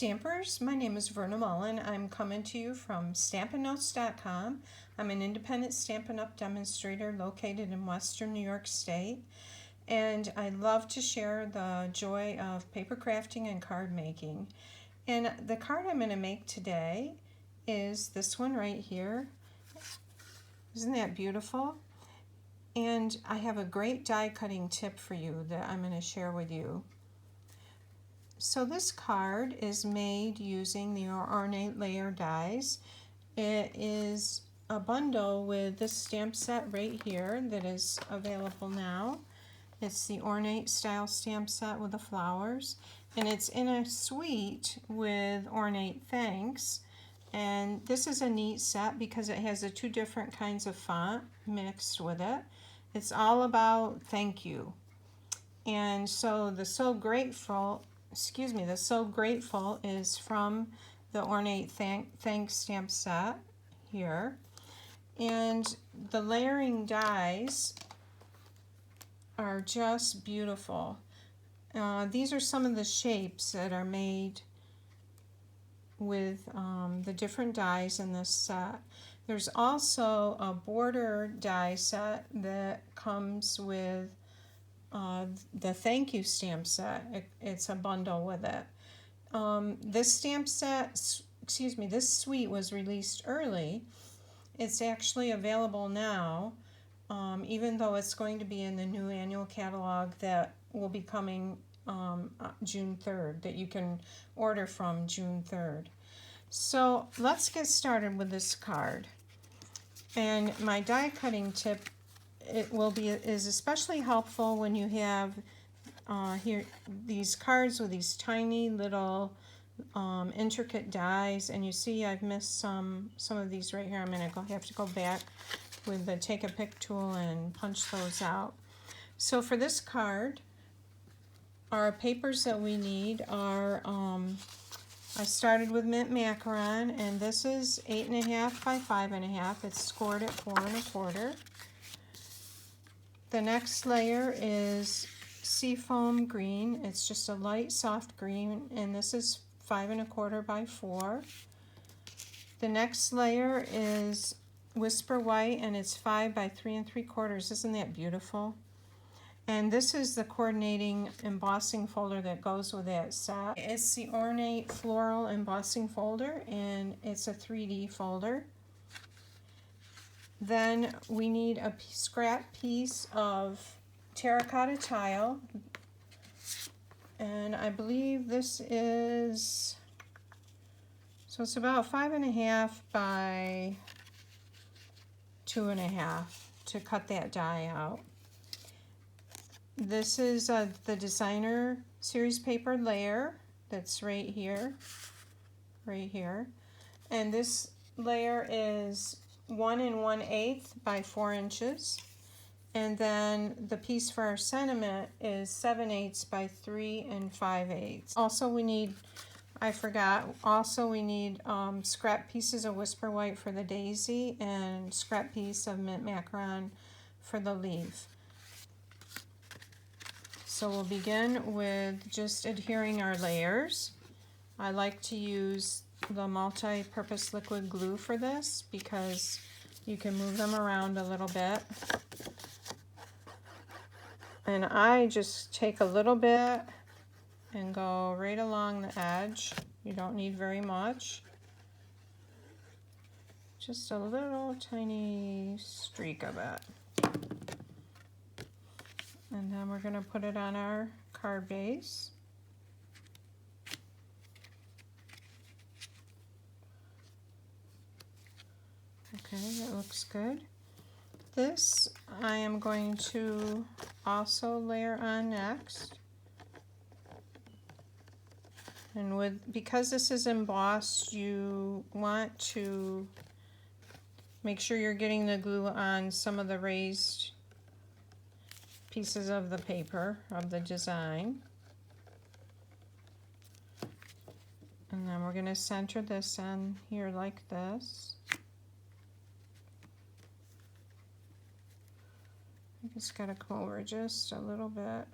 Stampers, my name is Verna Mullen. I'm coming to you from stampinnotes.com. I'm an independent Stampin' Up! Demonstrator located in Western New York State, and I love to share the joy of paper crafting and card making. And the card I'm going to make today is this one right here. Isn't that beautiful? And I have a great die cutting tip for you that I'm going to share with you. So this card is made using the Ornate Layers Dies. It is a bundle with this stamp set right here that is available now. It's the Ornate style stamp set with the flowers, and it's in a suite with Ornate Thanks. And this is a neat set because it has the two different kinds of font mixed with it. It's all about thank you. And so the So Grateful is from the Ornate Thanks stamp set here. And the layering dies are just beautiful. These are some of the shapes that are made with the different dies in this set. There's also a border die set that comes with the thank you stamp set. It's a bundle with it. This stamp set, this suite was released early. It's actually available now, even though it's going to be in the new annual catalog that will be coming June 3rd, that you can order from June 3rd. So let's get started with this card. And my die cutting tip is especially helpful when you have here these cards with these tiny little intricate dies, and you see I've missed some of these right here. I'm gonna have to go back with the take a pick tool and punch those out. So for this card, our papers that we need are I started with mint macaron, and this is 8.5 by 5.5. It's scored at 4 1/4. The next layer is seafoam green. It's just a light soft green, and this is 5 1/4 by 4. The next layer is whisper white, and it's 5 by 3 3/4. Isn't that beautiful? And this is the coordinating embossing folder that goes with that set. It's the Ornate Floral Embossing Folder, and it's a 3D folder. Then we need a scrap piece of terracotta tile, and I believe this is, so it's about 5.5 by 2.5 to cut that die out. This is the designer series paper layer that's right here, and this layer is 1 1/8 by 4 inches, and then the piece for our sentiment is 7/8 by 3 5/8. Also we need, we need scrap pieces of whisper white for the daisy and scrap piece of mint macaron for the leaf. So we'll begin with just adhering our layers. I like to use the multi-purpose liquid glue for this because you can move them around a little bit. And I just take a little bit and go right along the edge. You don't need very much. Just a little tiny streak of it. And then we're going to put it on our card base. Okay, that looks good. This I am going to also layer on next. And because this is embossed, you want to make sure you're getting the glue on some of the raised pieces of the paper of the design. And then we're going to center this on here like this. I just got to come over just a little bit.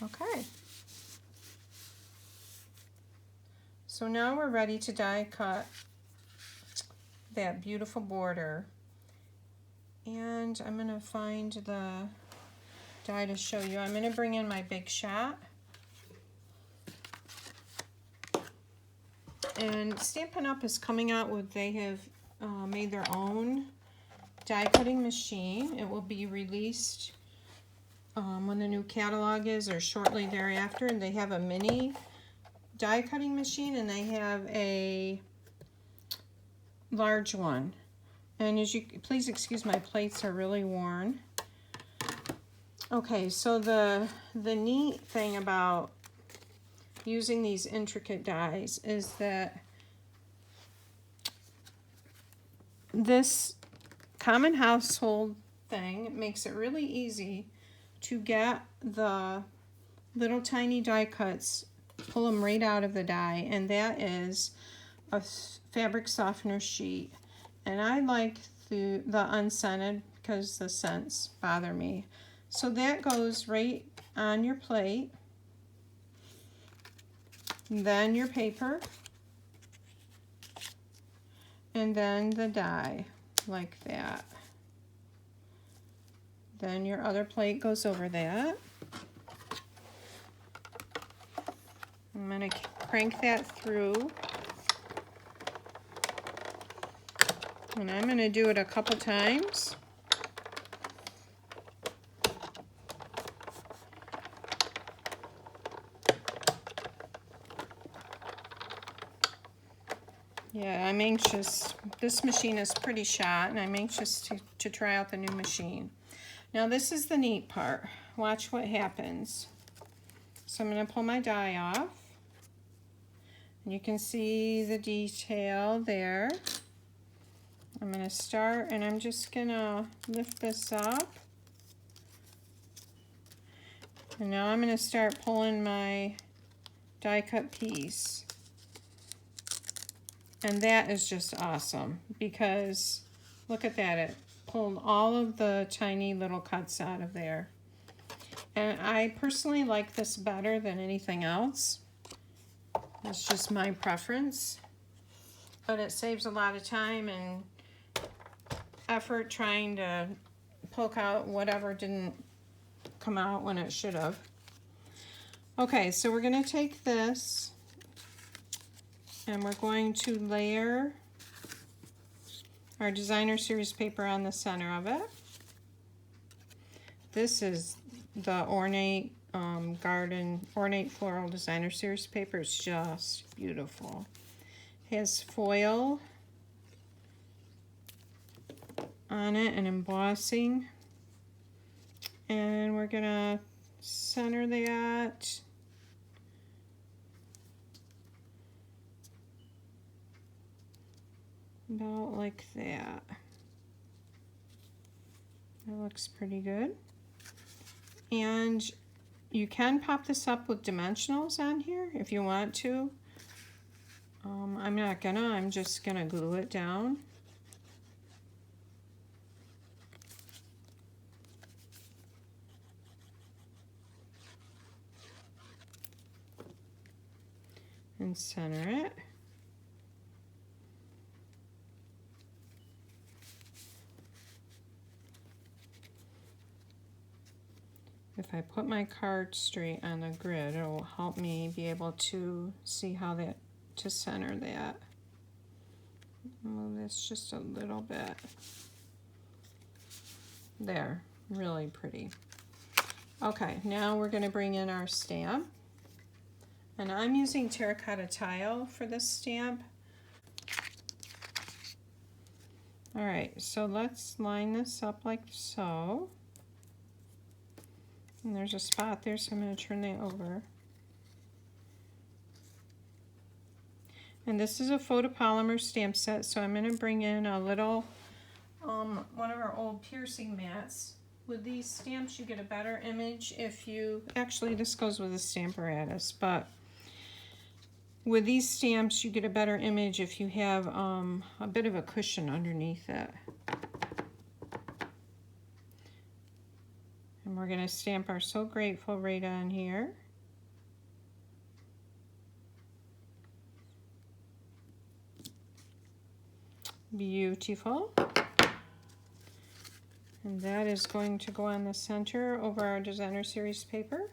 Okay. So now we're ready to die cut that beautiful border. And I'm going to find the die to show you. I'm going to bring in my Big Shot. And Stampin' Up! Is coming out with, they have made their own die cutting machine. It will be released when the new catalog is, or shortly thereafter. And they have a mini die cutting machine, and they have a large one. And as you, please excuse my plates are really worn. Okay, so the neat thing about using these intricate dies is that this common household thing makes it really easy to get the little tiny die cuts, pull them right out of the die, and that is a fabric softener sheet. And I like the unscented because the scents bother me. So that goes right on your plate. Then your paper, and then the die, like that. Then your other plate goes over that. I'm going to crank that through. And I'm going to do it a couple times. Yeah, I'm anxious. This machine is pretty shot, and I'm anxious to try out the new machine. Now this is the neat part. Watch what happens. So I'm going to pull my die off. And you can see the detail there. I'm going to start, and I'm just going to lift this up. And now I'm going to start pulling my die cut piece. And that is just awesome because look at that, it pulled all of the tiny little cuts out of there. And I personally like this better than anything else. It's just my preference. But it saves a lot of time and effort trying to poke out whatever didn't come out when it should have. Okay, so we're going to take this and we're going to layer our designer series paper on the center of it. This is the Ornate Ornate Floral Designer Series paper. It's just beautiful. It has foil on it and embossing. And we're gonna center that. About like that. That looks pretty good. And you can pop this up with dimensionals on here if you want to. I'm not gonna, I'm just gonna glue it down. And center it. If I put my card straight on the grid, it will help me be able to see how to center that. Move this just a little bit. There, really pretty. Okay, now we're going to bring in our stamp. And I'm using terracotta tile for this stamp. All right, so let's line this up like so. And there's a spot there, so I'm going to turn that over. And this is a photopolymer stamp set, so I'm going to bring in a little, one of our old piercing mats. With these stamps, you get a better image if you, actually this goes with a Stamparatus, but with these stamps, you get a better image if you have a bit of a cushion underneath it. And And we're going to stamp our So Grateful right on here. Beautiful. And that is going to go on the center over our designer series paper.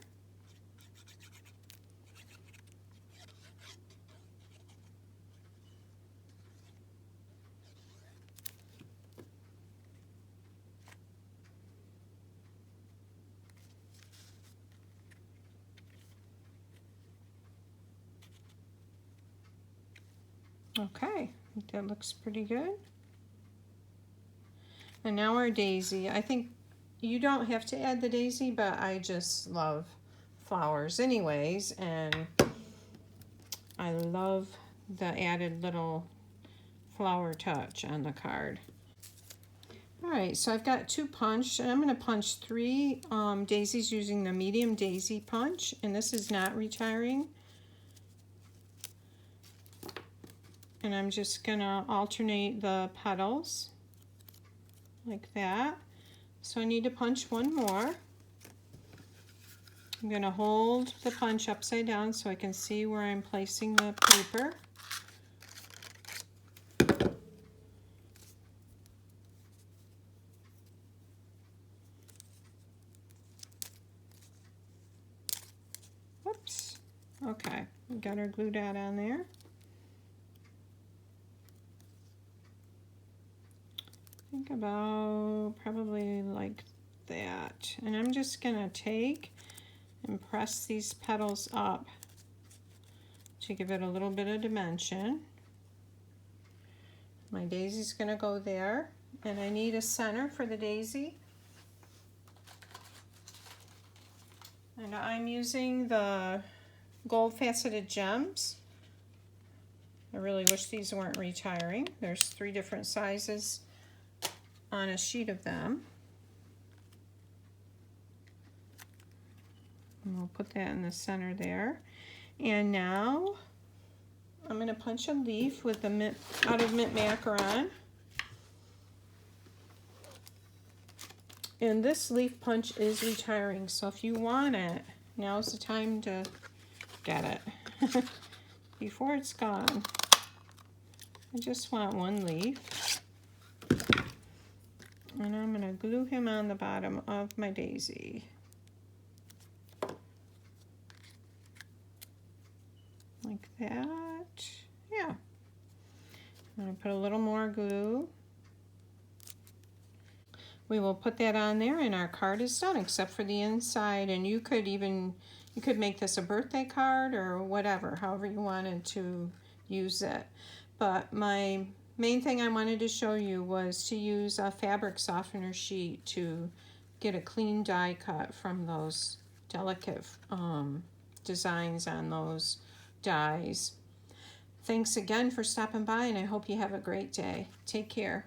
Okay, I think that looks pretty good. And now our daisy. I think you don't have to add the daisy, but I just love flowers anyways, and I love the added little flower touch on the card. All right, so I've got 2 punched, and I'm going to punch 3 daisies using the medium daisy punch, and this is not retiring. And I'm just going to alternate the petals like that. So I need to punch 1 more. I'm going to hold the punch upside down so I can see where I'm placing the paper. Whoops. Okay, we got our glue dot on there. Think about probably like that. And I'm just going to take and press these petals up to give it a little bit of dimension. My daisy's going to go there, and I need a center for the daisy. And I'm using the gold faceted gems. I really wish these weren't retiring. There's 3 different sizes on a sheet of them. And we'll put that in the center there. And now I'm going to punch a leaf with the mint, out of mint macaron. And this leaf punch is retiring, so if you want it, now's the time to get it before it's gone. I just want 1 leaf. And I'm going to glue him on the bottom of my daisy. Like that. Yeah. I'm going to put a little more glue. We will put that on there and our card is done except for the inside. And you could make this a birthday card or whatever, however you wanted to use it. But my main thing I wanted to show you was to use a fabric softener sheet to get a clean die cut from those delicate designs on those dies. Thanks again for stopping by, and I hope you have a great day. Take care.